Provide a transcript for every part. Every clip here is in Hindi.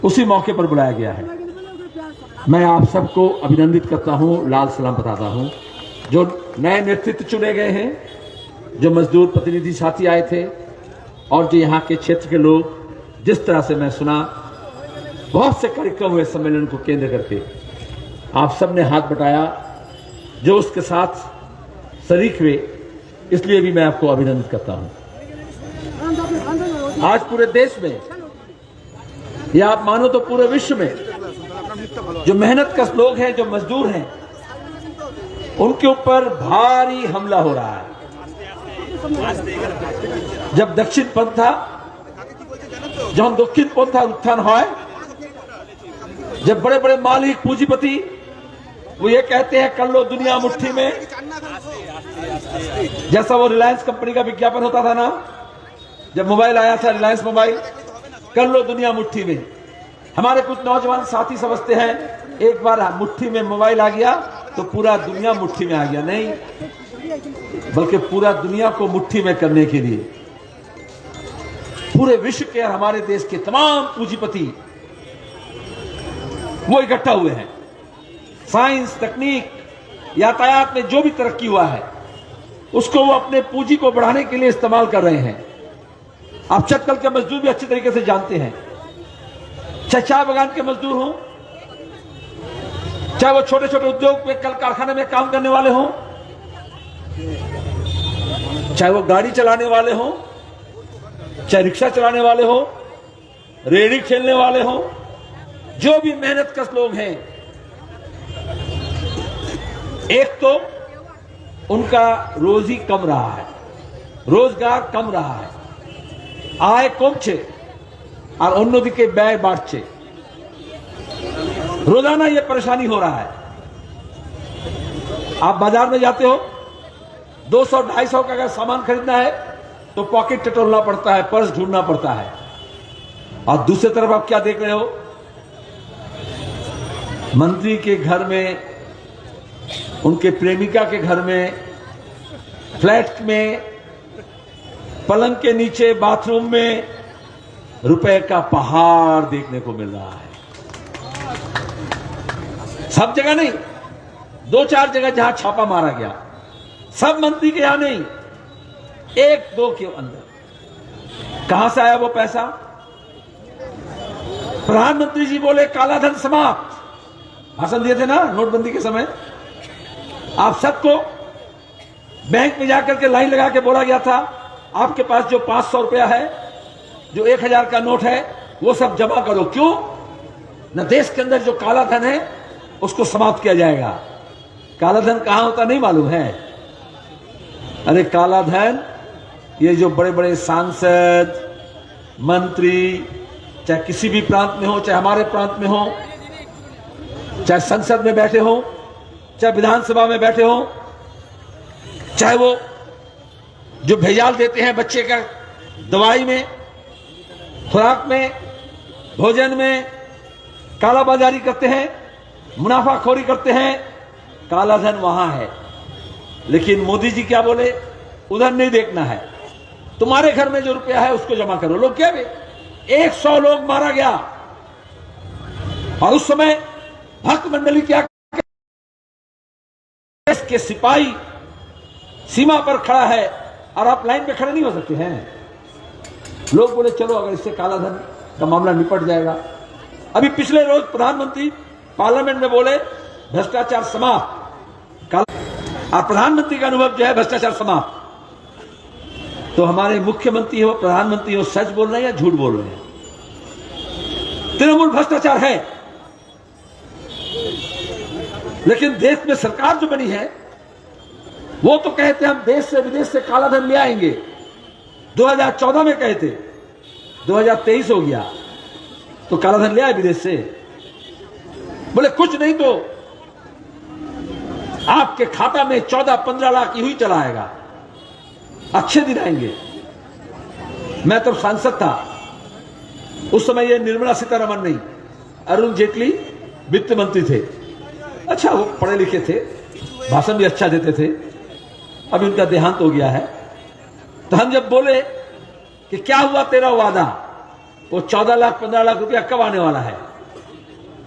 उसी मौके पर बुलाया गया है। मैं आप सबको अभिनंदित करता हूं, लाल सलाम बताता हूं। जो नए नेतृत्व चुने गए हैं, जो मजदूर प्रतिनिधि साथी आए थे और जो यहाँ के क्षेत्र के लोग, जिस तरह से मैं सुना, बहुत से कार्यक्रम हुए सम्मेलन को केंद्र करके, आप सब ने हाथ बटाया, जो उसके साथ शरीक हुए, इसलिए भी मैं आपको अभिनंदित करता हूं। आज पूरे देश में या आप मानो तो पूरे विश्व में जो मेहनतकश लोग हैं, जो मजदूर हैं, उनके ऊपर भारी हमला हो रहा है। जब दक्षिण पंथा जहां दक्षिण पंथा उत्थान है, जब बड़े बड़े मालिक पूंजीपति वो ये कहते हैं कर लो दुनिया मुट्ठी में, जैसा वो रिलायंस कंपनी का विज्ञापन होता था ना, जब मोबाइल आया था रिलायंस मोबाइल, कर लो दुनिया मुट्ठी में। हमारे कुछ नौजवान साथी समझते हैं एक बार मुट्ठी में मोबाइल आ गया तो पूरा दुनिया मुट्ठी में आ गया। नहीं, बल्कि पूरा दुनिया को मुट्ठी में करने के लिए पूरे विश्व के और हमारे देश के तमाम पूंजीपति वो इकट्ठा हुए हैं। साइंस, तकनीक, यातायात में जो भी तरक्की हुआ है उसको वो अपने पूंजी को बढ़ाने के लिए इस्तेमाल कर रहे हैं। आप चटकल के मजदूर भी अच्छी तरीके से जानते हैं, चाहे चाय बागान के मजदूर हों, चाहे वो छोटे छोटे उद्योग में, कल कारखाने में काम करने वाले हों, चाहे वो गाड़ी चलाने वाले हों, चाहे रिक्शा चलाने वाले हों, रेहड़ी खेलने वाले हों, जो भी मेहनतकश लोग हैं, एक तो उनका रोजी कम रहा है, रोजगार कम रहा है, आय कमছে और অন্যদিকে ব্যয় বাড়ছে। रोजाना ये परेशानी हो रहा है। आप बाजार में जाते हो, 200-250 का अगर सामान खरीदना है तो पॉकेट टटोलना पड़ता है, पर्स ढूंढना पड़ता है। और दूसरी तरफ आप क्या देख रहे हो, मंत्री के घर में, उनके प्रेमिका के घर में, फ्लैट में, पलंग के नीचे, बाथरूम में रुपए का पहाड़ देखने को मिल रहा है। सब जगह नहीं, 2-4 जगह जहां छापा मारा गया, सब मंत्री के यहां नहीं, 1-2 के अंदर। कहां से आया वो पैसा? प्रधानमंत्री जी बोले काला धन समाप्त, भाषण दिए थे ना नोटबंदी के समय। आप सबको बैंक में जाकर के लाइन लगा के बोला गया था, आपके पास जो 500 रुपया है, जो 1000 का नोट है, वो सब जमा करो। क्यों? न देश के अंदर जो काला धन है उसको समाप्त किया जाएगा। काला धन कहां होता नहीं मालूम है? अरे काला धन ये जो बड़े बड़े सांसद, मंत्री, चाहे किसी भी प्रांत में हो, चाहे हमारे प्रांत में हो, चाहे संसद में बैठे हो, चाहे विधानसभा में बैठे हो, चाहे वो जो भेजाल देते हैं बच्चे का दवाई में, खुराक में, भोजन में, कालाबाजारी करते हैं, मुनाफाखोरी करते हैं, काला धन वहां है। लेकिन मोदी जी क्या बोले? उधर नहीं देखना है, तुम्हारे घर में जो रुपया है उसको जमा करो। लोग क्या, 100 लोग मारा गया और उस समय भक्त मंडली क्या, देश के सिपाही सीमा पर खड़ा है और आप लाइन पे खड़े नहीं हो सकते हैं। लोग बोले चलो अगर इससे काला धन का मामला निपट जाएगा। अभी पिछले रोज प्रधानमंत्री पार्लियामेंट में बोले भ्रष्टाचार समाप्त, और प्रधानमंत्री का अनुभव जो है भ्रष्टाचार समाप्त। तो हमारे मुख्यमंत्री हो, प्रधानमंत्री हो, सच बोल रहे हैं या झूठ बोल रहे हैं? तृणमूल भ्रष्टाचार है, लेकिन देश में सरकार जो बनी है वो तो कहते हैं हम देश से विदेश से काला धन ले आएंगे। 2014 में कहे थे, 2023 हो गया तो काला धन ले आए विदेश से। बोले कुछ नहीं तो आपके खाता में 14-15 लाख यूं ही चला आएगा, अच्छे दिन आएंगे। मैं तब सांसद था, उस समय ये निर्मला सीतारमण नहीं, अरुण जेटली वित्त मंत्री थे। अच्छा, वो पढ़े लिखे थे, भाषण भी अच्छा देते थे। अभी उनका देहांत हो गया है। तो हम जब बोले कि क्या हुआ तेरा वादा, वो 14 लाख 15 लाख रुपया कब आने वाला है?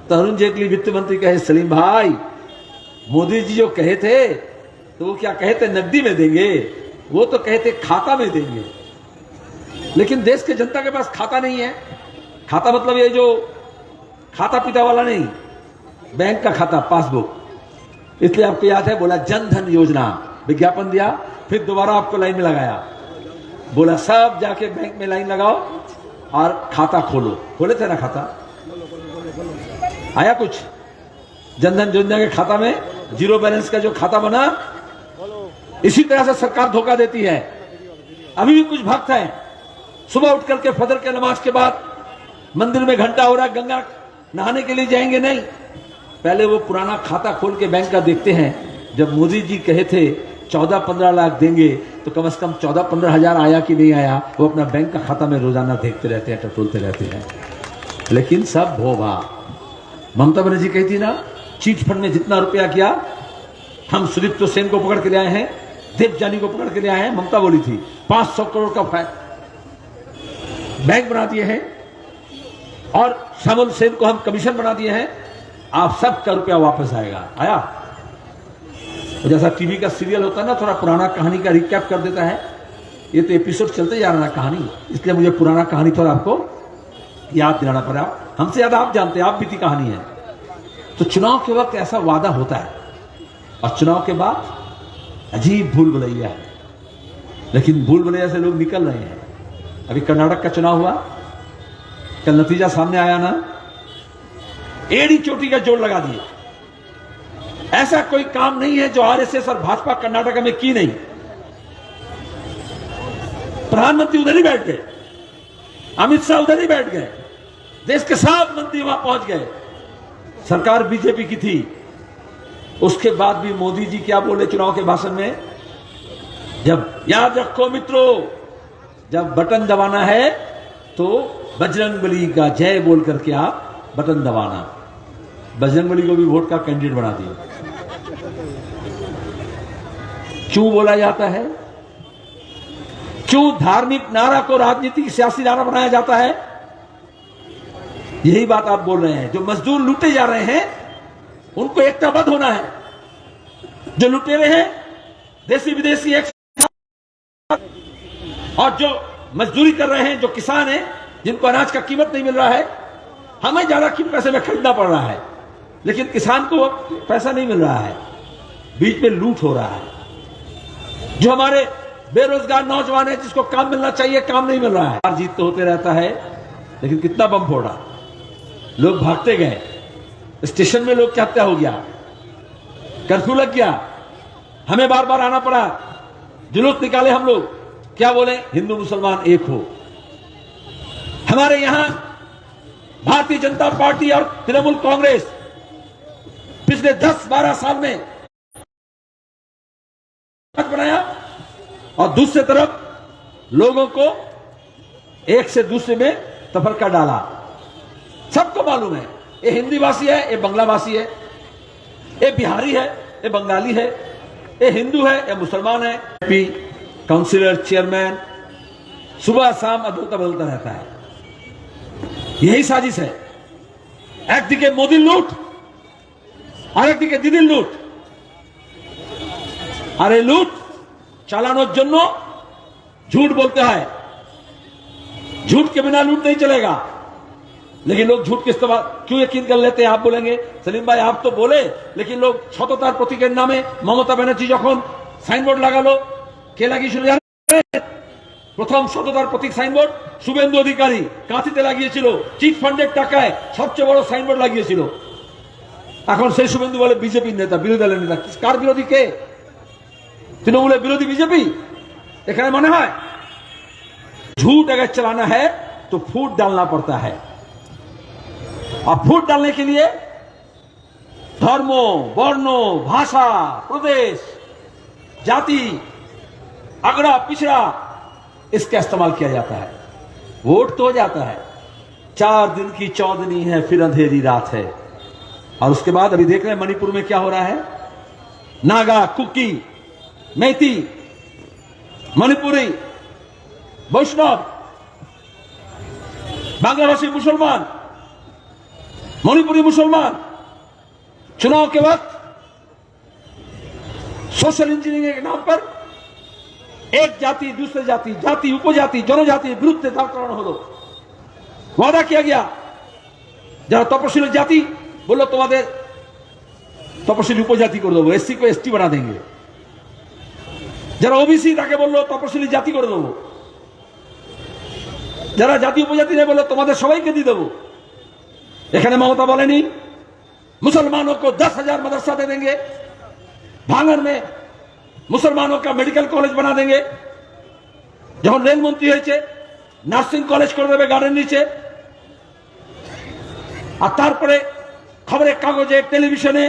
तो अरुण जेटली वित्त मंत्री कहे, सलीम भाई मोदी जी जो कहे थे तो वो क्या कहे थे नकदी में देंगे, वो तो कहे थे खाता में देंगे। लेकिन देश के जनता के पास खाता नहीं है। खाता मतलब ये जो खाता पिता वाला नहीं, बैंक का खाता, पासबुक। इसलिए आपको याद है, बोला जन धन योजना, विज्ञापन दिया, फिर दोबारा आपको लाइन में लगाया, बोला सब जाके बैंक में लाइन लगाओ और खाता खोलो। खोले थे ना खाता? आया कुछ? जनधन योजना के खाता में जीरो बैलेंस का जो खाता बना, इसी तरह से सरकार धोखा देती है। अभी भी कुछ भक्त हैं, सुबह उठ करके फजर के नमाज के बाद मंदिर में घंटा हो रहा है, गंगा नहाने के लिए जाएंगे नहीं, पहले वो पुराना खाता खोल के बैंक का देखते हैं। जब मोदी जी कहे थे 14-15 लाख देंगे, तो कम से कम 14-15 हजार आया कि नहीं आया, वो अपना बैंक का खाता में रोजाना देखते रहते हैं, टटोलते रहते हैं। लेकिन सब भोभा। ममता बनर्जी कहती ना, चीट फंड में जितना रुपया किया, हम सुदीप्तो सेन को पकड़ के ले आए हैं, देवजानी को पकड़ के ले आए हैं। ममता बोली थी 500 करोड़ का बैंक बना दिए हैं और श्यामल सेन को हम कमीशन बना दिए हैं, आप सब का रुपया वापस आएगा। आया? जैसा टीवी का सीरियल होता है ना, थोड़ा पुराना कहानी का रिकैप कर देता है। ये तो एपिसोड चलते जा रहा है कहानी, इसलिए मुझे पुराना कहानी थोड़ा आपको याद दिलाना पड़ा। हमसे ज्यादा आप जानते हैं, आप बीती कहानी है। तो चुनाव के वक्त ऐसा वादा होता है और चुनाव के बाद अजीब भूल भुलैया है, लेकिन भूल भुलैया से लोग निकल रहे हैं। अभी कर्नाटक का चुनाव हुआ, कल नतीजा सामने आया ना, एड़ी चोटी का जोड़ लगा दिए। ऐसा कोई काम नहीं है जो आरएसएस और भाजपा कर्नाटक में की नहीं। प्रधानमंत्री उधर ही बैठ गए, अमित शाह उधर ही बैठ गए, देश के सब मंत्री वहां पहुंच गए। सरकार बीजेपी की थी। उसके बाद भी मोदी जी क्या बोले चुनाव के भाषण में? जब याद रखो मित्रों, जब बटन दबाना है तो बजरंगबली का जय बोल करके आप बटन दबाना। बजरंगबली को भी वोट का कैंडिडेट बना दिया। क्यों बोला जाता है? क्यों धार्मिक नारा को राजनीतिक सियासी नारा बनाया जाता है? यही बात आप बोल रहे हैं। जो मजदूर लूटे जा रहे हैं उनको एकताबद्ध होना है। जो लुटेरे हैं देसी विदेशी एक, और जो मजदूरी कर रहे हैं, जो किसान हैं, जिनको अनाज का कीमत नहीं मिल रहा है, हमें ज्यादा पैसे में खरीदना पड़ रहा है, लेकिन किसान को पैसा नहीं मिल रहा है, बीच में लूट हो रहा है। जो हमारे बेरोजगार नौजवान है, जिसको काम मिलना चाहिए, काम नहीं मिल रहा है। हार जीत तो होते रहता है, लेकिन कितना बम फोड़ा, लोग भागते गए, स्टेशन में लोग की हत्या हो गया, कर्फ्यू लग गया, हमें बार बार आना पड़ा, जुलूस निकाले हम लोग, क्या बोले? हिंदू मुसलमान एक हो। हमारे यहां भारतीय जनता पार्टी और तृणमूल कांग्रेस पिछले 10-12 साल में बनाया, और दूसरी तरफ लोगों को एक से दूसरे में तफरका डाला। सबको मालूम है, ये हिंदी भाषी है, ये बांग्ला भाषी है, ये बिहारी है, ये बंगाली है, ये हिंदू है, ये मुसलमान है। काउंसिलर, चेयरमैन, सुबह शाम अदलता बदलता रहता है। यही साजिश है। एक दिखे मोदी लूट और एक दिखे दीदी लूट। अरे लूट चालानों जन्नो झूठ बोलते हैं, झूठ के बिना लूट नहीं चलेगा। लेकिन लोग झूठ के इस्तेमाल क्यों यकीन कर लेते हैं? आप बोलेंगे सलीम भाई आप तो बोले, लेकिन लोग सततार प्रतीकेर नामे ममता बनर्जी जखन साइनबोर्ड लागालो, কে লাগিয়েছিল জানেন? প্রথম সততার প্রতীক সাইনবোর্ড শুভেন্দু অধিকারী কাঁথিতে লাগিয়েছিল, চিট ফান্ডের টাকায় সবচেয়ে বড় সাইনবোর্ড লাগিয়েছিল। এখন সেই শুভেন্দু বলে বিজেপির নেতা, বিরোধী দলের নেতা। কার বিরোধী? কে? তৃণমূলের বিরোধী বিজেপি। এখানে মনে হয় झूठ अगर चलाना है तो फूट डालना पड़ता है, और फूट डालने के लिए धर्म, वर्ण, भाषा, प्रदेश, जाति, अगड़ा पिछड़ा, इसका इस्तेमाल किया जाता है। वोट तो हो जाता है। 4 दिन की चौदनी है, फिर अंधेरी रात है। और उसके बाद अभी देख रहे हैं मणिपुर में क्या हो रहा है। नागा, कुकी, मैती, मणिपुरी, वैष्णव बांग्लाभाषी मुसलमान, मणिपुरी मुसलमान चुनाव के वक्त सोशल इंजीनियरिंग के नाम पर एक जाति दूसरे जाति, जाति उपजाति जनजाति विरुद्ध दांड़ करानो हलो। वादा किया गया যারা তপশিলি জাতি বললো তোমাদের তপশিলি উপজাতি করে দেবো, এসসি को एसटी बना देंगे। যারা ওবিসি তাকে বললো তপশিলি জাতি করে দেবো। যারা জাতি উপজাতি নেই বললো তোমাদের সবাইকে দিয়ে দেবো। এখানে মমতা বলেনি मुसलमानों को 10,000 मदरसा दे देंगे, भांगड़ में मुसलमानों का मेडिकल कॉलेज बना देंगे। যখন রেলমন্ত্রী হয়েছে নার্সিং কলেজ করে দেবে গার্ডেন নিচে। আর তারপরে খবরের কাগজে টেলিভিশনে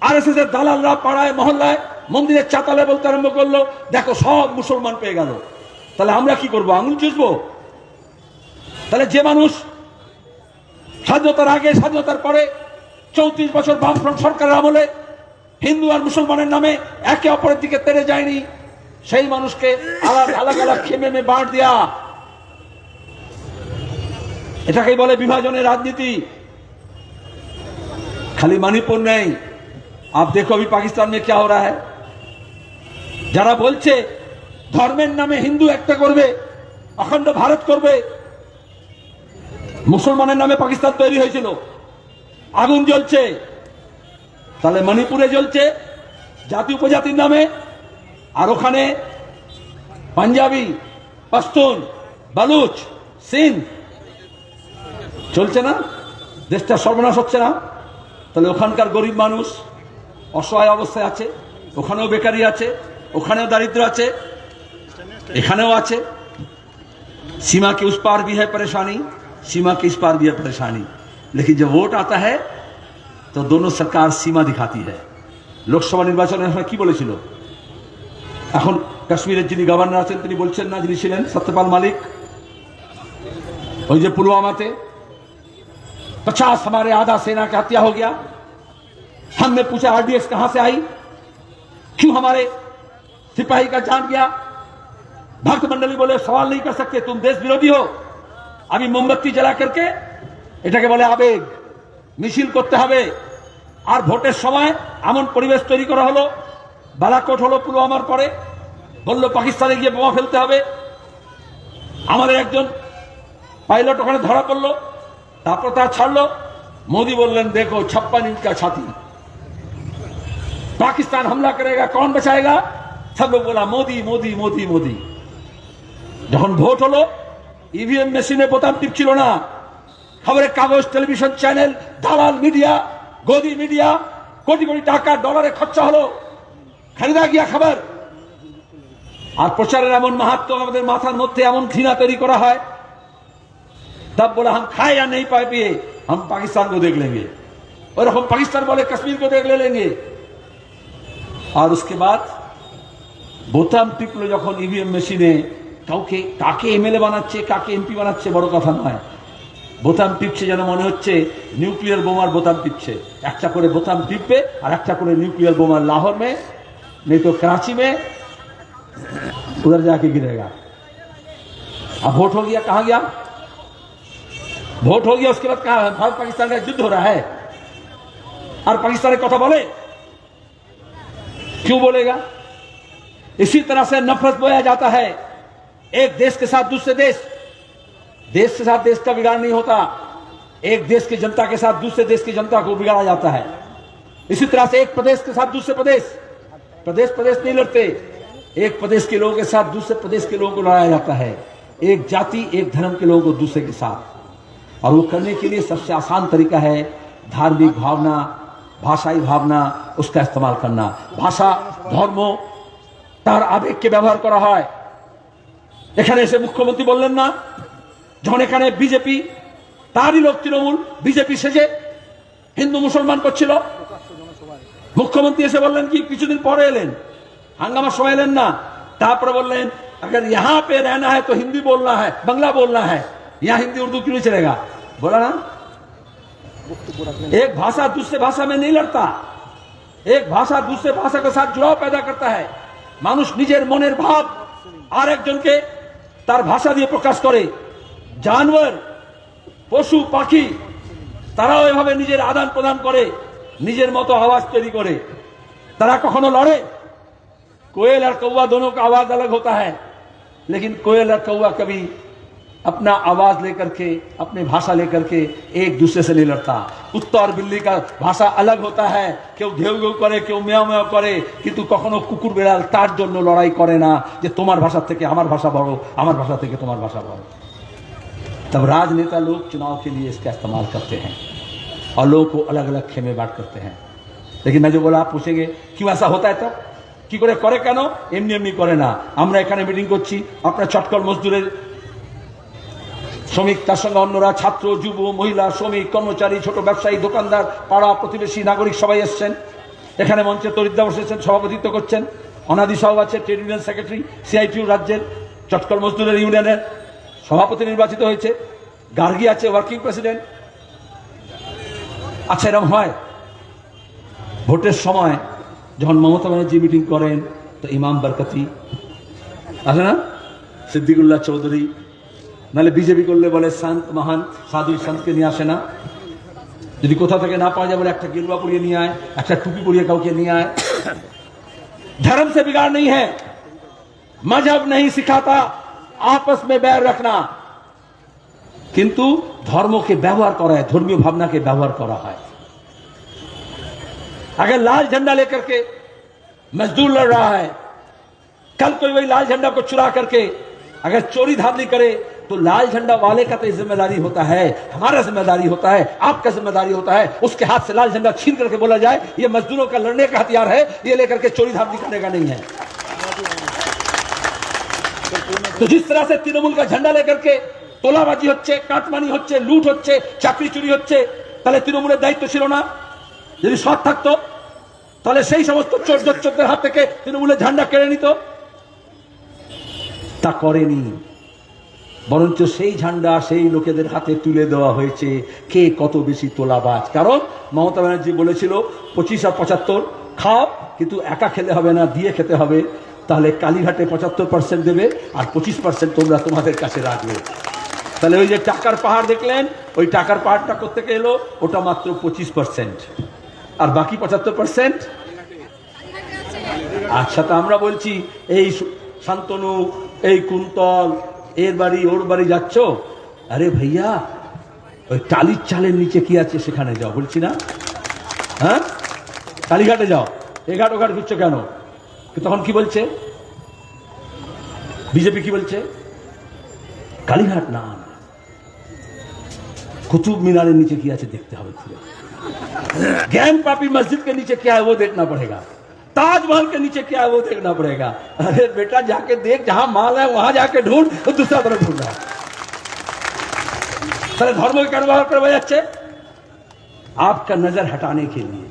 আরএসএস এর দালালরা পাড়ায় মহল্লায় মন্দিরের চাতালে বলতে আরম্ভ করলো দেখো সব মুসলমান পেয়ে গেল। তাহলে আমরা কি করবো? আঙুল চুষবো? তাহলে যে মানুষ স্বাধীনতার আগে স্বাধীনতার পরে 34 বছর বামফ্রন্ট সরকারের আমলে হিন্দু আর মুসলমানের নামে একে অপরের দিকে তেড়ে যায়নি, সেই মানুষকে আলাদা আলাদা খেমে মে বাঁট দেয়া, এটাকেই বলে বিভাজনের রাজনীতি। खाली मणिपुर नहीं, आप देखो अभी पाकिस्तान में क्या हो रहा है। যারা বলছে ধর্মের নামে হিন্দু একটা করবে, অখণ্ড ভারত করবে, মুসলমানের নামে পাকিস্তান তৈরি হয়েছিল, আগুন জ্বলছে। তাহলে মণিপুরে জ্বলছে জাতি উপজাতির নামে, আর ওখানে পাঞ্জাবি, পশতুন, বালুচ, সিন্ধ চলছে না? দেশটা সর্বনাশ হচ্ছে না? তাহলে ওখানকার গরিব মানুষ অসহায় অবস্থায় আছে, ওখানেও বেকারি আছে, ওখানেও দারিদ্র আছে, এখানেও আছে। सीमा के उस पार भी है परेशानी, सीमा के इस पार भी है परेशानी। लेकिन जब वोट आता है तो दोनों सरकार सीमा दिखाती है। লোকসভা নির্বাচনের সময় কি বলেছিল? এখন কাশ্মীরের যিনি গভর্নর আছেন তিনি বলছেন না, যিনি ছিলেন সত্যপাল মালিক, ওই যে पुलवामाते 50 हमारे आधा सेना की हत्या हो गया, हमने पूछा आरडीएक्स कहां से आई, क्यों हमारे सिपाही का जान गया। भक्त मंडली बोले सवाल नहीं कर सकते, तुम देश विरोधी हो। अभी मोमबत्ती जला करके এটাকে বলে আবেগ, মিছিল করতে হবে। আর ভোটের সময় এমন পরিবেশ তৈরি করা হলো, বালাকোট হলো পুলওয়ামার পরে, বললো পাকিস্তানে গিয়ে বোমা ফেলতে হবে। আমাদের একজন পাইলট ওখানে ধরা পড়লো, তারপর তা ছাড়লো। मोदी बोलें देखो 56 इंच का छाती, पाकिस्तान हमला करेगा कौन बचाएगा। सब लोग बोला मोदी मोदी मोदी मोदी। যখন ভোট হলো ইভিএম মেশিনে বোতাম টিপছিল না, খবরের কাগজ, টেলিভিশন চ্যানেল, দালাল মিডিয়া, গদি মিডিয়া, কোটি কোটি টাকা ডলারে খরচা হলো, খরিদা গিয়া খবর। আর প্রচারের এমন মাহাত্ম্য, আমাদের মাথার মধ্যে এমন ঘৃণা তৈরি করা হয়। तब बोला हम खाए या नहीं पाए पिए, हम पाकिस्तान को देख लेंगे, और हम पाकिस्तान बोले कश्मीर को देख ले लेंगे। और उसके बाद বোতাম টিপলো যখন ইভিএম মেশিনে, কাউকে কাকে এমএলএ বানাচ্ছে কাকে এমপি বানাচ্ছে বড় কথা নয়, বোতাম টিপছে যেন মনে হচ্ছে নিউক্লিয়ার বোমার বোতাম টিপছে। একটা করে বোতাম টিপবে আর একটা করে নিউক্লিয়ার বোমার लाहौर में नहीं तो कराची में उधर जाके गिरेगा। अब वोट हो गया, कहां गया वोट हो गया, उसके बाद कहा भारत पाकिस्तान का युद्ध हो रहा है। और पाकिस्तान कथा बोले, क्यों बोलेगा? इसी तरह से नफरत बोया जाता है। एक देश के साथ दूसरे देश के साथ देश का बिगाड़ नहीं होता, एक देश की जनता के साथ दूसरे देश की जनता को बिगाड़ा जाता है। इसी तरह से एक प्रदेश के साथ दूसरे प्रदेश प्रदेश नहीं लड़ते, एक प्रदेश के लोगों के साथ दूसरे प्रदेश के लोगों को लड़ाया जाता है, एक जाति एक धर्म के लोगों को दूसरे के साथ। और वो करने के लिए सबसे आसान तरीका है धार्मिक भावना, भाषाई भावना, उसका इस्तेमाल करना। भाषा धर्म তার আবেগকে ব্যবহার করা হয়। এখানে এসে মুখ্যমন্ত্রী বললেন না, যখন এখানে বিজেপি তারই লোক তৃণমূল বিজেপি সেজে হিন্দু মুসলমান করছিল, মুখ্যমন্ত্রী এসে বললেন কি, কিছুদিন পরে এলেন, হাঙ্গামার সময় এলেন না, তারপরে বললেন अगर यहाँ पे रहना है तो हिंदी बोलना है, बंगला बोलना है, यहाँ हिंदी उर्दू क्यों नहीं चलेगा। बोला ना, एक भाषा दूसरे भाषा में नहीं लड़ता, एक भाषा दूसरे भाषा के साथ जुड़ाव पैदा करता है। মানুষ নিজের মনের ভাব আরেকজনকে তার ভাষা দিয়ে প্রকাশ করে। জানোয়ার পশু পাখি তারাও এভাবে নিজের আদান প্রদান করে, নিজের মতো आवाज তৈরি করে। তারা কখনো লড়ে? कोयल और कौवा दोनों का आवाज अलग होता है, लेकिन कोयल और कौवा कभी अपना आवाज लेकर के, अपनी भाषा लेकर के एक दूसरे से नहीं लड़ता। कुत्ता और बिल्ली का भाषा अलग होता है, क्यों घेउ घेउ करे, क्यों म्याऊ म्याऊ करे, किंतु कखनो कुकुर बिड़ाल तार जन्य लड़ाई करे ना जे तुम्हार भाषा থেকে আমার ভাষা বড়, আমার ভাষা থেকে তোমার ভাষা বড়। तब राजनेता लोग चुनाव के लिए इसका इस्तेमाल करते हैं और लोगों को अलग अलग खेमे बांट करते हैं। लेकिन मैं जो बोला, आप पूछेंगे क्यों ऐसा होता है, तब কি করে করে, কেন এমনি এমনি করে না। আমরা এখানে মিটিং করছি, আপনার চটকল মজদুরের শ্রমিক, তার সঙ্গে অন্যরা ছাত্র, যুব, মহিলা, শ্রমিক, কর্মচারী, ছোট ব্যবসায়ী, দোকানদার, পাড়া প্রতিবেশী, নাগরিক সবাই এসছেন। এখানে মঞ্চে তরিদ্দা বসেছেন, সভাপতিত্ব করছেন। অনাদি সাহেব আছে, ট্রেড ইউনিয়ন সেক্রেটারি, সিআইটিউ রাজ্যের চটকল মজদুরের ইউনিয়নের সভাপতি নির্বাচিত হয়েছে। গার্গী আছে, ওয়ার্কিং প্রেসিডেন্ট। আচ্ছা, এরকম হয় ভোটের সময় যখন মমতা ব্যানার্জি মিটিং করেন তো ইমাম বরকতি আছে না, সিদ্দিকুল্লাহ চৌধুরী, নাহলে বিজেপি করলে বলে সন্ত মহান সাধু সন্তকে নিয়ে আসে না। যদি কোথা থেকে না পাওয়া যায় বলে একটা গেরুয়া পরিয়ে নিয়ে আয়, একটা টুপি পরিয়ে কাউকে নিয়ে আয়। धर्म से बिगाड़ नहीं है, मजहब नहीं सिखाता आपस में बैर रखना, किंतु धर्मों के व्यवहार करा है, धर्मीय भावना के व्यवहार करा है। अगर लाल झंडा लेकर के मजदूर लड़ रहा है, कल कोई वही लाल झंडा को चुरा करके अगर चोरी धांधली करे तो लाल झंडा वाले का तो जिम्मेदारी होता है, हमारा जिम्मेदारी होता है, आपका जिम्मेदारी होता है। उसके हाथ से लाल झंडा छीन करके बोला जाए ये मजदूरों का लड़ने का हथियार है, ये लेकर के चोरी धांधली करने का नहीं है। तो जिस तरह से तृणमूल का झंडा लेकर के তোলাবাজি হচ্ছে, কাটমানি হচ্ছে, লুট হচ্ছে, চাকরি চুরি হচ্ছে, তাহলে তৃণমূলের দায়িত্ব ছিল না? যদি সৎ থাকতো তাহলে সেই সমস্ত চোর জচ্চকদের হাত থেকে তৃণমূলের ঝান্ডা কেড়ে নিত। তা করেনি, বরঞ্চ সেই ঝান্ডা সেই লোকেদের হাতে তুলে দেওয়া হয়েছে। কে কত বেশি তোলাবাজ? কারণ মমতা ব্যানার্জি বলেছিল 25 আর 75 খাও, কিন্তু একা খেলে হবে না, দিয়ে খেতে হবে। তাহলে কালীঘাটে 75% দেবে আর 25% তোমরা তোমাদের কাছে রাখবে। তাহলে ওই যে টাকার পাহাড় দেখলেন, ওই টাকার পাহাড়টা কোত্থেকে এলো? ওটা মাত্র 25%, আর বাকি 75%। আচ্ছা, তো আমরা বলছি এই শান্তনু, এই কুন্তল, এর বাড়ি ওর বাড়ি যাচ্ছ, আরে ভাইয়া ওই টালির চালের নিচে কি আছে সেখানে যাও, বলছি না? হ্যাঁ, কালীঘাটে যাও, এঘাট ওঘাট ঘুরছো কেন? তখন কি বলছে বিজেপি? কি বলছে? কালীঘাট না, कुतुब मीनार नीचे किया देखते हैं, ज्ञान पापी मस्जिद के नीचे क्या है वो देखना पड़ेगा, ताजमहल के नीचे क्या है वो देखना पड़ेगा। अरे बेटा जाके देख, जहां माल है वहां जाके ढूंढ, तो दूसरा तरफ ढूंढ रहा है। धर्म के व्यवहार करवा जाच्छे आपका नजर हटाने के लिए,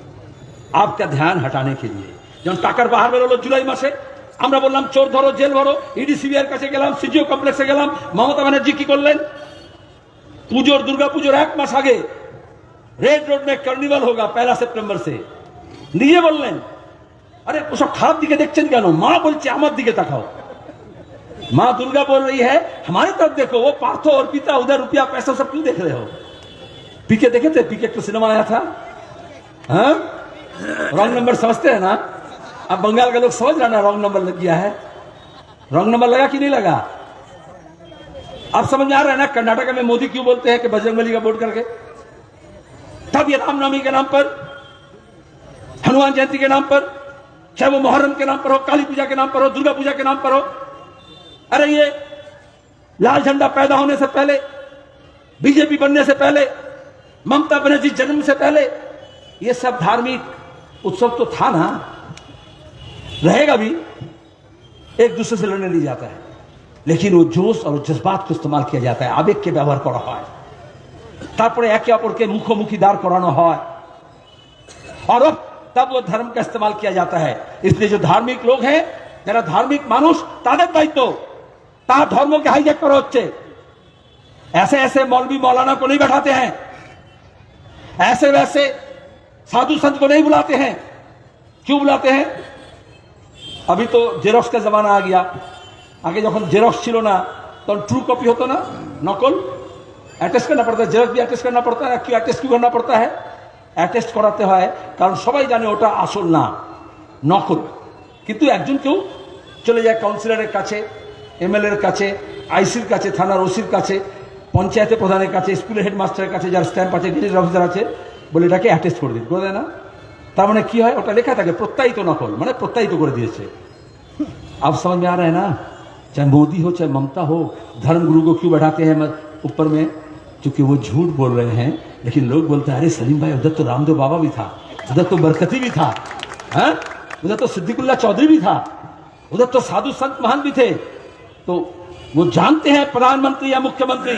आपका ध्यान हटाने के लिए। যেমন টাকার বাহার বেরোলো জুলাই মাসে, আমরা বললাম চোর ধরো, জেল ভরো, ইডি সিবিআইয়ের কাছে গেলাম, সিজিও কমপ্লেক্সে গেলাম। মমতা ব্যানার্জি কি করলেন? পুজোর, দুর্গা পুজোর 1 মাস আগে रेड रोड में कार्निवल होगा 1 सितंबर से, নিজে বললেন। अरे ওসব খারাপ দিকে দেখছেন কেন? মা বলছে আমার দিকে তাকাও। माँ दुर्गा बोल रही है हमारी तरफ देखो, वो पार्थो और पिता उधर रुपया पैसा सब क्यों देख रहे हो? पीके देखे थे? पीके तो सिनेमा आया था, हाँ? रॉन्ग नंबर समझते हैं ना? अब बंगाल के लोग समझ रहे ना रॉन्ग नंबर लग गया है। रॉन्ग नंबर लगा कि नहीं लगा? आप समझ में आ रहा है ना? कर्नाटक में मोदी क्यों बोलते हैं कि बजरंगबली का वोट करके? तब ये रामनवमी के नाम पर, हनुमान जयंती के नाम पर, चाहे वो मुहर्रम के नाम पर हो, काली पूजा के नाम पर हो, दुर्गा पूजा के नाम पर हो, अरे ये लाल झंडा पैदा होने से पहले, बीजेपी बनने से पहले, ममता बनर्जी जन्म से पहले, ये सब धार्मिक उत्सव तो था ना, रहेगा भी। एक दूसरे से लड़ने नहीं जाता है, लेकिन वो जोश और जज्बात को इस्तेमाल किया जाता है, आवेग के व्यवहार करा হয়, তারপরে একে অপরকে মুখোমুখি দাঁড় করানো হয়, और अब तब वो धर्म का इस्तेमाल किया जाता है। इसलिए जो धार्मिक लोग हैं, যারা ধার্মিক মানুষ, তাদের দায়িত্ব তার ধর্মকে হাইজ্যাক করা হচ্ছে। ऐसे ऐसे मौलवी मौलाना को नहीं बैठाते हैं, ऐसे वैसे साधु संत को नहीं बुलाते हैं। क्यों बुलाते हैं? अभी तो जेरॉक्स का जमाना आ गया। आगे যখন জেরক্স ছিল না তখন ট্রু কপি হতো না, নকল। অ্যাটেস্ট करना पड़ता है, জেরক্স भी অ্যাটেস্ট करना पड़ता है। क्यों অ্যাটেস্ট क्यों करना पड़ता है? অ্যাটেস্ট করাতে হয় কারণ সবাই জানে ওটা আসল না, নকল। কিন্তু একজন কেউ চলে যায় কাউন্সিলরের কাছে, এমএলএর কাছে, আইসির কাছে, থানার ওসির কাছে, পঞ্চায়েতের প্রধানের কাছে, স্কুলের হেডমাস্টারের কাছে, যার স্ট্যাম্প আছে, গেজেট অফিসার আছে, বলে এটাকে অ্যাটেস্ট করে দিন, করে দেয় না? তার মানে কি হয়, ওটা লেখা থাকে প্রত্যায়িত নকল, মানে প্রত্যায়িত করে দিয়েছে। अब समझ में आ रहा है ना? चाहे मोदी हो चाहे ममता हो, धर्मगुरु को क्यों बैठाते हैं ऊपर में? क्योंकि वो झूठ बोल रहे हैं। लेकिन लोग बोलते हैं अरे सलीम भाई उधर तो रामदेव बाबा भी था, उधर तो बरकती भी था, है? उधर तो सिद्दीकुल्ला चौधरी भी था, उधर तो साधु संत महान भी थे। तो वो जानते हैं प्रधानमंत्री या मुख्यमंत्री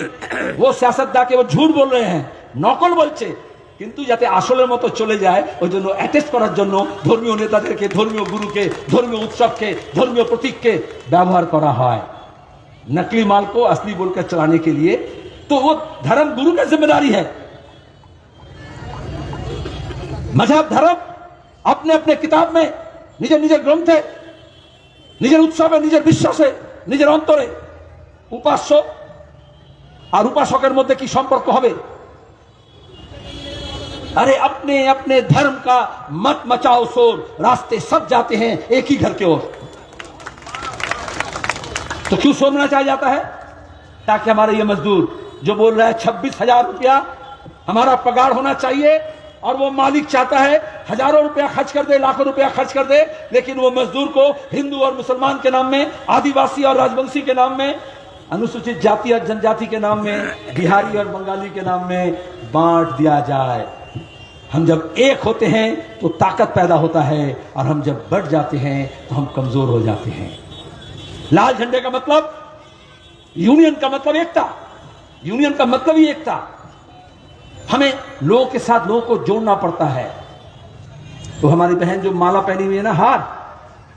वो सियासतदार के वो झूठ बोल रहे हैं, নকল বলছে, কিন্তু যাতে আসলের মতো চলে যায় ওই জন্য অ্যাটেস্ট করার জন্য ধর্মীয় নেতাদেরকে, ধর্মীয় গুরুকে, ধর্মীয় উৎসবকে, ধর্মীয় প্রতীককে ব্যবহার করা হয় नकली माल को असली बोलकर चलाने के लिए। तो वो धर्म गुरु का जिम्मेदारी है। मजहब धर्म अपने अपने किताब में निजे निजे ग्रंथे निजे उत्सवे निजे विश्वासे निजे अंतरे उपास्य और उपासकेर मध्य की सम्पर्क होबे? अरे अपने अपने धर्म का मत मचाओ शोर, रास्ते सब जाते हैं एक ही घर की ओर। तो क्यों सोचना चाहा जाता है? ताकि हमारे ये मजदूर जो बोल रहा है 26,000 रुपया हमारा पगार होना चाहिए, और वो मालिक चाहता है हजारों रुपया खर्च कर दे, लाखों रुपया खर्च कर दे, लेकिन वो मजदूर को हिंदू और मुसलमान के नाम में, आदिवासी और राजवंशी के नाम में, अनुसूचित जाति और जनजाति के नाम में, बिहारी और बंगाली के नाम में बांट दिया जाए। हम जब एक होते हैं तो ताकत पैदा होता है, और हम जब बढ़ जाते हैं तो हम कमजोर हो जाते हैं। लाल झंडे का मतलब यूनियन का मतलब एकता, यूनियन का मतलब ही एकता। हमें लोगों के साथ लोगों को जोड़ना पड़ता है। तो हमारी बहन जो माला पहनी हुई है ना, हार,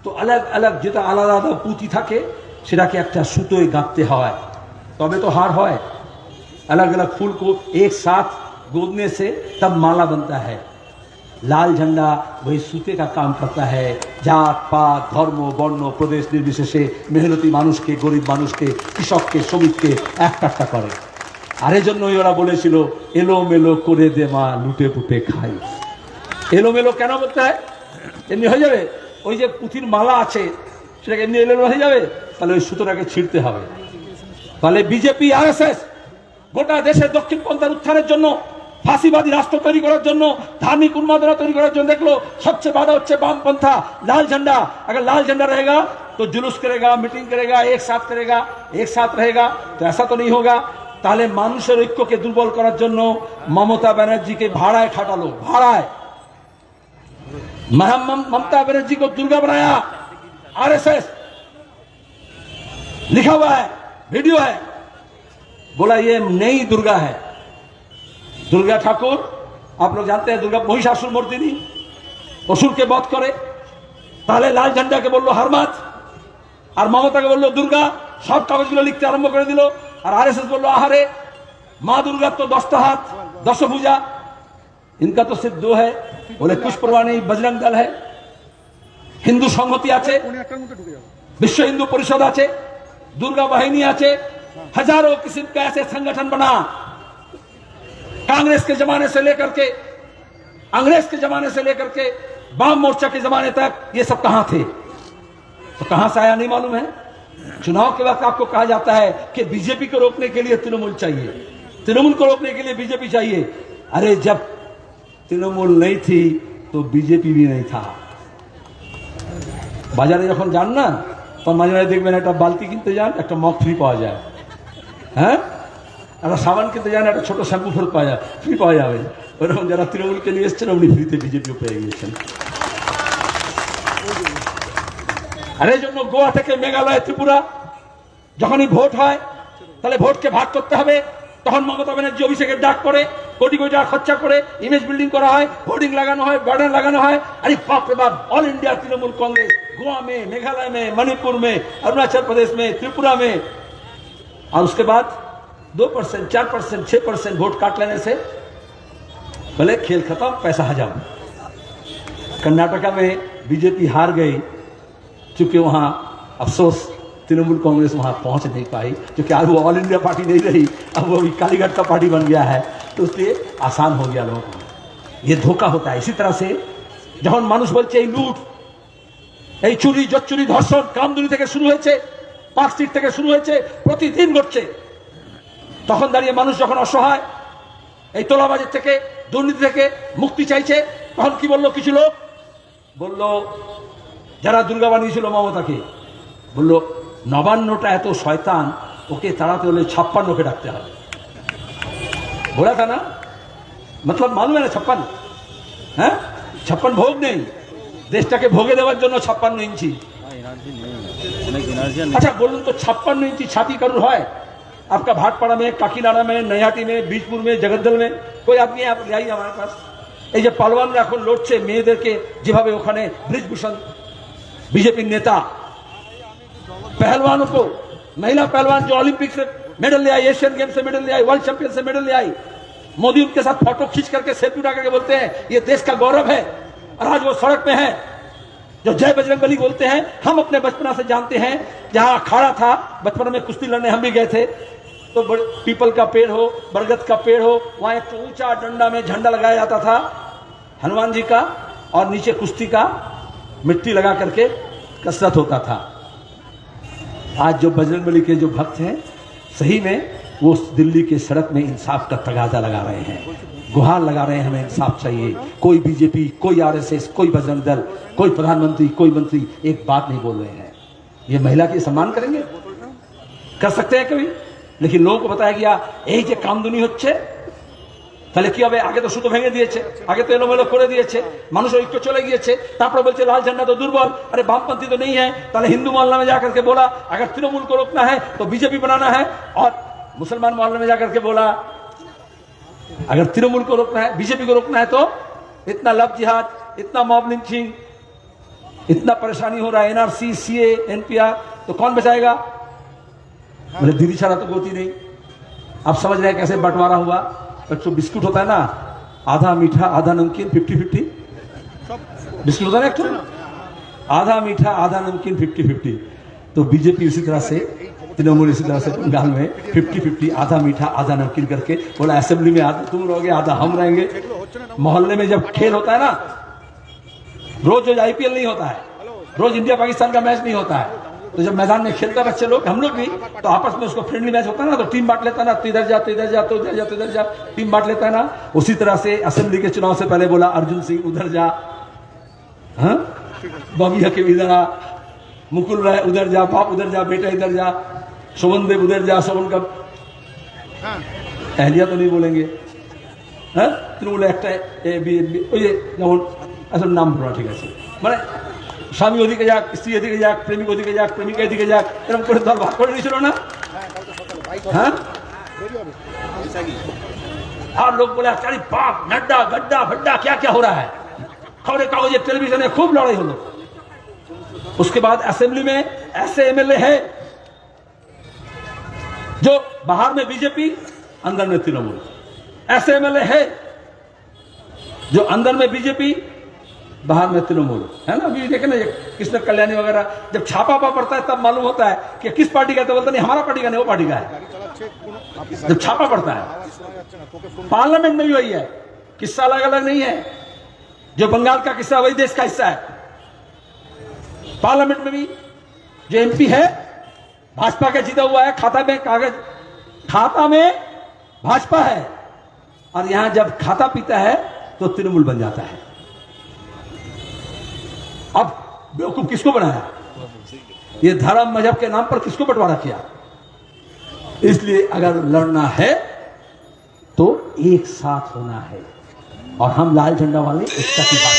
तो अलग अलग जेटा आलादा आलादा पुঁতি থাকে সেটাকে একটা সুতোয় গাঁথতে হয়, তবে তো हार হয়। अलग अलग फूल को एक साथ गोदने से तब माला बनता है। लाल झंडा वही सूते का काम करता है। जात पात धर्म वर्ण प्रदेश निर्विशेषे मेहनती মানুষকে, গরিব মানুষকে, কৃষককে, শ্রমিককে একটা করে। আর এজন্যই ওরা বলেছিল এলোমেলো করে দে মা লুটে পুটে খাই। এলোমেলো কেন বলতে হয়? এমনি হয়ে যাবে? ওই যে পুঁথির মালা আছে সেটাকে এমনি এলোমেলো হয়ে যাবে? তাহলে ওই সুতোটাকে ছিঁড়তে হবে। তাহলে বিজেপি আরএসএস গোটা দেশের দক্ষিণপন্থার উত্থানের জন্য, फांसीवादी राष्ट्र तैरी करार जन्य, धार्मिक उन्मादना तैरी करार जन्य देखलो सबसे बाधा होच्छे वामपंथा, लाल झंडा। अगर लाल झंडा रहेगा तो जुलूस करेगा, मीटिंग करेगा, एक साथ करेगा, एक साथ रहेगा, तो ऐसा तो नहीं होगा। ताहले मानुषेर ऐक्यके दुर्बल करार जन्य ममता बनर्जी के भाड़ाय खाटालो, भाड़ाय। ममता बनर्जी को दुर्गा बनाया आरएसएस, लिखा हुआ है, वीडियो है, बोला ये नई दुर्गा है। दुर्गा ठाकुर आप लोग जानते हैं, दुर्गा महिषासुर मर्दिनी, असुर के बध करे। ताहले लाल झंडा के बोललो हरमात, और ममता के बोललो दुर्गा। सब कागजगुलो लिखते आरम्भ करे दिल। और आरएसएस बोललो आहारे माँ दुर्गा तो 10 हाथ 10 भुजा, इनका तो सिर्फ 2 है। बोले पुष्परवा नहीं, बजरंग दल है, हिंदू संहति आछे, विश्व हिंदू परिषद आछे, दुर्गा बाहिनी आछे। हजारों किस्म का ऐसे संगठन बना। कांग्रेस के जमाने से लेकर के, अंग्रेज के जमाने से लेकर के वाम मोर्चा के जमाने तक ये सब कहां थे? तो कहां से आया नहीं मालूम है। चुनाव के वक्त आपको कहा जाता है कि बीजेपी को रोकने के लिए तृणमूल चाहिए, तृणमूल को रोकने के लिए बीजेपी चाहिए। अरे जब तृणमूल नहीं थी तो बीजेपी भी नहीं था। बाजारे যখন যান না, তখন মাঝে মাঝে দেখবেন একটা বালতি কিনতে যান, একটা মগ ফ্রি পাওয়া যায়, হ্যাঁ, একটা সাবান কিনতে যান, একটা ছোট শ্যাম্পু ফেরত পাওয়া যায়, ফ্রি পাওয়া যাবে। ওরকম যারা তৃণমূলকে নিয়ে এসছেন উনি ফ্রিতে বিজেপিও পেয়ে গিয়েছেন। আর এই জন্য গোয়া থেকে মেঘালয়, ত্রিপুরা যখনই ভোট হয় তাহলে ভোটকে ভাগ করতে হবে। তখন মমতা ব্যানার্জি অভিষেকের ডাক করে, কোটি কোটি টাকা খরচা করে ইমেজ বিল্ডিং করা হয়, হোর্ডিং लगाना হয়, ব্যানার লাগানো হয়। अरे बाप रे बाप, ऑल इंडिया तृणमूल कांग्रेस गोवा में, मेघालय में, मणिपुर में, अरुणाचल प्रदेश में, त्रिपुरा में। और उसके बाद 2%, 4%, 6% वोट काट लेने से भले खेल खत्म, पैसा हजम। कर्नाटका में बीजेपी हार गई, चूंकि वहां अफसोस तृणमूल कांग्रेस वहाँ पहुँच नहीं पाई, क्योंकि आज वो ऑल इंडिया पार्टी नहीं रही, अब वो कालीघाट का पार्टी बन गया है, तो इसलिए आसान हो गया लोगों को। ये धोखा होता है। इसी तरह से যখন মানুষ বলছে এই লুট, এই চুরি, জচ্চুরি, ধর্ষণ কামদুনি থেকে শুরু হয়েছে, পার্কস্ট্রিট থেকে শুরু হয়েছে, প্রতিদিন ঘটছে, তখন দাঁড়িয়ে মানুষ যখন অসহায় এই তোলাবাজের থেকে, দুর্নীতি থেকে মুক্তি চাইছে, তখন কি বললো কিছু লোক? বলল যারা দুর্গা বানিয়েছিল মমতাকে, বলল নবান্নটা এত শয়তান, ওকে তাড়াতে হলে 56কে ডাকতে হবে। बोला था ना, मतलब मालूम है ना 56, হ্যাঁ 56 ভোগ নেই, দেশটাকে ভোগে দেওয়ার জন্য 56 ইঞ্চি। अच्छा बोलूं तो 56 इंची छाती करूर है आपका भाटपाड़ा में, काकीनाड़ा में, नैहाटी में, बीजपुर में, जगद्दल में कोई आदमी आप ले आइए हमारे पास। এই যে পালোয়ানরা এখন লড়ছে মেয়েদেরকে, যেভাবে ওখানে ব্রিজভূষণ बीजेपी नेता पहलवानों को, महिला पहलवान जो ओलंपिक से मेडल ले आई, एशियन गेम से मेडल ले आई, वर्ल्ड चैंपियन से मेडल ले आई, मोदी उनके साथ फोटो खींच करके सेल्फी उठा करके बोलते हैं ये देश का गौरव है, और आज वो सड़क पे है। जो जय बजरंगबली बोलते हैं, हम अपने बचपना से जानते हैं, जहां अखाड़ा था बचपन में कुश्ती लड़ने हम भी गए थे, तो पीपल का पेड़ हो, बरगद का पेड़ हो, वहां एक ऊंचा डंडा में झंडा लगाया जाता था हनुमान जी का, और नीचे कुश्ती का मिट्टी लगा करके कसरत होता था। आज जो बजरंगबली के जो भक्त हैं, सही में वो दिल्ली के सड़क में इंसाफ का तगाजा लगा रहे हैं, गुहार लगा रहे हैं, हमें इंसाफ चाहिए। कोई बीजेपी, कोई आरएसएस, कोई बजरंग दल, कोई प्रधानमंत्री, कोई मंत्री एक बात नहीं बोल रहे हैं। ये महिला की सम्मान करेंगे? कर सकते हैं कभी? लेकिन लोगों को बताया गया এই যে কামদুনি হচ্ছে, তাহলে কি হবে? আগে তো সুতো ভেঙে দিয়েছে, আগে তো এলোমেলো করে দিয়েছে, মানুষ ঐক্য চলে গিয়েছে, তারপরে বলছে লাল झंडा तो दुर्बल, अरे वामपंथी तो नहीं है, তাহলে हिंदू मोहल्ला में जाकर के बोला अगर तृणमूल को रोकना है तो बीजेपी बनाना है, और मुसलमान मोहल्ले में जाकर के बोला अगर तृणमूल को रोकना है, बीजेपी को रोकना है, तो इतना लव जिहाद, इतना मॉब लिंचिंग, इतना परेशानी हो रहा है, एनआरसी, सीए, एनपीआर, तो कौन बचाएगा? बोले दीदी छाड़ा तो गोती नहीं। आप समझ रहे हैं कैसे बंटवारा हुआ? तो बिस्कुट होता है ना, आधा मीठा आधा नमकीन, 50-50 बिस्कुट होता है ना, आधा मीठा आधा नमकीन, 50-50। तो बीजेपी उसी तरह से, तृणमूल इसी तरह से बंगाल में 50-50, आधा मीठा आधा नमकीन करके बोला असेंबली में आधा तुम रहोगे आधा हम रहेंगे। मोहल्ले में जब खेल होता है ना, रोज आईपीएल नहीं होता है, रोज इंडिया पाकिस्तान का मैच नहीं होता है, तो जब मैदान में खेलता बच्चे लोग, हम लोग भी, तो आपस में उसको फ्रेंडली मैच होता है ना, तो टीम बांट लेता है ना, तो इधर जा तो इधर जा, तो इधर जा तो इधर जा, टीम बांट लेता है ना। उसी तरह से असेंबली के चुनाव से पहले बोला अर्जुन सिंह उधर जा, हाँ बॉबी हकीम इधर आ, मुकुल राय उधर जा, बाप उधर जा, बेटा इधर जा, शोभन देव उधर जा, शोभन का अहलिया तो नहीं बोलेंगे, हाँ तृणमूल একটা ওই যেমন আসলে নাম বলা ঠিক আছে, মানে স্বামী ওদিকে যাক, স্ত্রী এদিকে যাক, প্রেমিক ওদিকে যাক, প্রেমিকা এদিকে যাক, এরকম করে দল ভাগ করে নিয়েছিল না, হ্যাঁ। और लोग बोले अरे बाप नड्डा गड्ढा भड्डा क्या क्या हो रहा है, खबरें कागज टेलीविजन में खूब लड़ाई हो लोग। उसके बाद असेंबली में ऐसे एमएलए है जो बाहर में बीजेपी, अंदर में तृणमूल, ऐसे एमएलए है जो अंदर में बीजेपी, बाहर में तृणमूल, है ना। अभी देखे ना कृष्ण कल्याणी वगैरह, जब छापा पड़ता है तब मालूम होता है कि किस पार्टी का है, तो बोलते नहीं हमारा पार्टी का नहीं, वो पार्टी का है। जब छापा पड़ता है, पार्लियामेंट में भी वही है, किस्सा अलग अलग नहीं है, जो बंगाल का किस्सा वही देश का हिस्सा है। पार्लियामेंट में भी जो एमपी है भाजपा का जीता हुआ है, खाता में कागज, खाता में भाजपा है, और यहां जब खाता पीता है तो तृणमूल बन जाता है। अब बेवकूफ किसको बनाया? ये धर्म मजहब के नाम पर किसको बंटवारा किया? इसलिए अगर लड़ना है तो एक साथ होना है, और हम लाल झंडा वाले एकता की बात